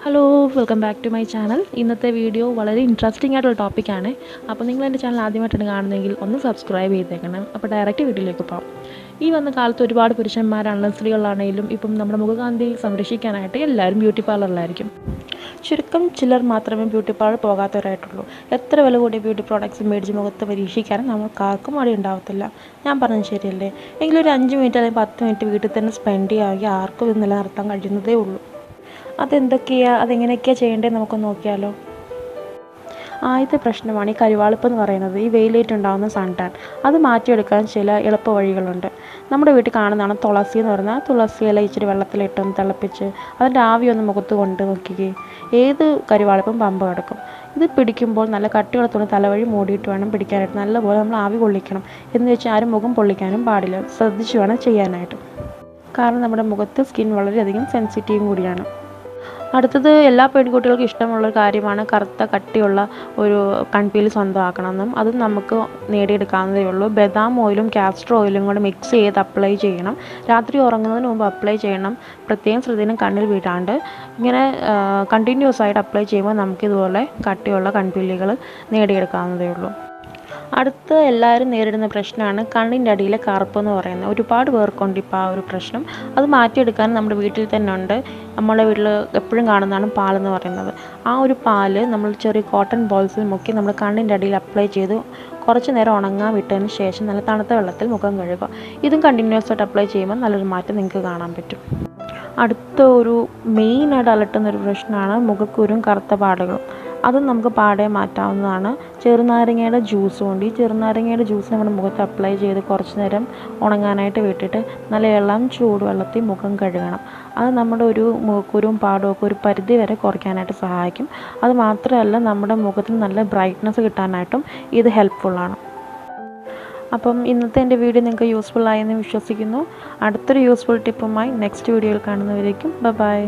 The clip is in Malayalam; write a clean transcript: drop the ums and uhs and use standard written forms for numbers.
Hello, welcome back to my channel. ഇന്നത്തെ വീഡിയോ വളരെ ഇൻട്രസ്റ്റിംഗ് ആയിട്ടുള്ള ടോപ്പിക്കാണ്. അപ്പോൾ നിങ്ങൾ എൻ്റെ ചാനൽ ആദ്യമായിട്ടാണ് കാണുന്നതെങ്കിൽ ഒന്ന് സബ്സ്ക്രൈബ് ചെയ്തേക്കണം. അപ്പോൾ ഡയറക്റ്റ് വീഡിയോയിലേക്ക് പോകാം. ഈ വന്ന കാലത്ത് ഒരുപാട് പുരുഷന്മാരാണെങ്കിലും സ്ത്രീകളാണെങ്കിലും ഇപ്പം നമ്മുടെ മുഖകാന്തി സംരക്ഷിക്കാനായിട്ട് എല്ലാവരും ബ്യൂട്ടി പാർലറിലായിരിക്കും. ചുരുക്കം ചിലർ മാത്രമേ ബ്യൂട്ടി പാർലർ പോകാത്തവരായിട്ടുള്ളൂ. എത്ര വില കൂടിയ ബ്യൂട്ടി പ്രോഡക്റ്റ്സ് മേടിച്ച് മുഖത്ത് പരീക്ഷിക്കാനും നമുക്കാർക്കും മടി ഉണ്ടാവത്തില്ല. ഞാൻ പറഞ്ഞത് ശരിയല്ലേ? എങ്കിലും ഒരു 5 മിനിറ്റ് അല്ലെങ്കിൽ 10 മിനിറ്റ് വീട്ടിൽ തന്നെ സ്പെൻഡ് ചെയ്യുകയാണെങ്കിൽ ആർക്കും ഇത് നിലനിർത്താൻ കഴിയുന്നതേ ഉള്ളൂ. അതെങ്ങനെയൊക്കെയാണ് ചെയ്യേണ്ടത് നമുക്കൊന്ന് നോക്കിയാലോ. ആദ്യത്തെ പ്രശ്നമാണ് ഈ കരിവാളിപ്പ് എന്ന് പറയുന്നത്. ഈ വെയിലേറ്റുണ്ടാകുന്ന സൺ ടാൻ. അത് മാറ്റിയെടുക്കാൻ ചില എളുപ്പ വഴികളുണ്ട്. നമ്മുടെ വീട്ടിൽ കാണുന്നതാണ് തുളസി എന്ന് പറഞ്ഞാൽ തുളസി ഇല ഇച്ചിരി വെള്ളത്തിലിട്ടൊന്ന് തിളപ്പിച്ച് അതിൻ്റെ ആവി ഒന്ന് മുഖത്ത് കൊണ്ട് നോക്കുകയും ഏത് കരിവാളിപ്പും പമ്പ് കിടക്കും. ഇത് പിടിക്കുമ്പോൾ നല്ല കട്ടിയുള്ള തുണി തലവഴി മൂടിയിട്ട് വേണം പിടിക്കാനായിട്ട്. നല്ലപോലെ നമ്മൾ ആവി കൊള്ളിക്കണം. എന്ന് വെച്ചാൽ ആരും മുഖം പൊള്ളിക്കാനും പാടില്ല. ശ്രദ്ധിച്ച് വേണം ചെയ്യാനായിട്ട്. കാരണം നമ്മുടെ മുഖത്ത് സ്കിൻ വളരെയധികം സെൻസിറ്റീവും കൂടിയാണ്. അടുത്തത് എല്ലാ പെൺകുട്ടികൾക്കും ഇഷ്ടമുള്ളൊരു കാര്യമാണ് കറുത്ത കട്ടിയുള്ള ഒരു കൺപീലി സ്വന്തമാക്കണമെന്നും. അതും നമുക്ക് നേടിയെടുക്കാവുന്നതേ ഉള്ളൂ. ബദാം ഓയിലും കാസ്റ്റർ ഓയിലും കൂടെ മിക്സ് ചെയ്ത് അപ്ലൈ ചെയ്യണം. രാത്രി ഉറങ്ങുന്നതിന് മുമ്പ് അപ്ലൈ ചെയ്യണം. പ്രത്യേകം ശ്രദ്ധിക്കണം കണ്ണിൽ വീഴാണ്ട്. ഇങ്ങനെ കണ്ടിന്യൂസ് ആയിട്ട് അപ്ലൈ ചെയ്യുമ്പോൾ നമുക്കിതുപോലെ കട്ടിയുള്ള കൺപീലികൾ നേടിയെടുക്കാവുന്നതേ ഉള്ളൂ. അടുത്ത എല്ലാവരും നേരിടുന്ന പ്രശ്നമാണ് കണ്ണിൻ്റെ അടിയിലെ കറുപ്പ് എന്ന് പറയുന്നത്. ഒരുപാട് പേർക്കുണ്ട് ഇപ്പോൾ ആ ഒരു പ്രശ്നം. അത് മാറ്റിയെടുക്കാൻ നമ്മുടെ വീട്ടിൽ തന്നെ ഉണ്ട്. നമ്മളെ വീട്ടിൽ എപ്പോഴും കാണുന്നതാണ് പാലെന്ന് പറയുന്നത്. ആ ഒരു പാല് നമ്മൾ ചെറിയ കോട്ടൺ ബോൾസിൽ മുക്കി നമ്മൾ കണ്ണിൻ്റെ അടിയിൽ അപ്ലൈ ചെയ്ത് കുറച്ച് നേരം ഉണങ്ങാൻ വിട്ടതിന് ശേഷം നല്ല തണുത്ത വെള്ളത്തിൽ മുഖം കഴുകുക. ഇതും കണ്ടിന്യൂസ് ആയിട്ട് അപ്ലൈ ചെയ്യുമ്പോൾ നല്ലൊരു മാറ്റം നിങ്ങൾക്ക് കാണാൻ പറ്റും. അടുത്ത ഒരു മെയിനായിട്ട് അലട്ടുന്നൊരു പ്രശ്നമാണ് മുഖക്കുരും കറുത്ത പാടുകളും. അതും നമുക്ക് പാടെ മാറ്റാവുന്നതാണ് ചെറുനാരങ്ങയുടെ ജ്യൂസ് കൊണ്ട്. ഈ ചെറുനാരങ്ങയുടെ ജ്യൂസ് നമ്മുടെ മുഖത്ത് അപ്ലൈ ചെയ്ത് കുറച്ച് നേരം ഉണങ്ങാനായിട്ട് വിട്ടിട്ട് നല്ല ഇളം ചൂടുവെള്ളത്തിൽ മുഖം കഴുകണം. അത് നമ്മുടെ ഒരു മുഖക്കുരും പാടും ഒക്കെ ഒരു പരിധി വരെ കുറയ്ക്കാനായിട്ട് സഹായിക്കും. അത് മാത്രമല്ല നമ്മുടെ മുഖത്തിന് നല്ല ബ്രൈറ്റ്നസ് കിട്ടാനായിട്ടും ഇത് ഹെൽപ്ഫുള്ളാണ്. അപ്പം ഇന്നത്തെ എൻ്റെ വീഡിയോ നിങ്ങൾക്ക് യൂസ്ഫുൾ ആയെന്ന് വിശ്വസിക്കുന്നു. അടുത്തൊരു യൂസ്ഫുൾ ടിപ്പുമായി നെക്സ്റ്റ് വീഡിയോയിൽ കാണുന്നവരേക്കും ബൈ.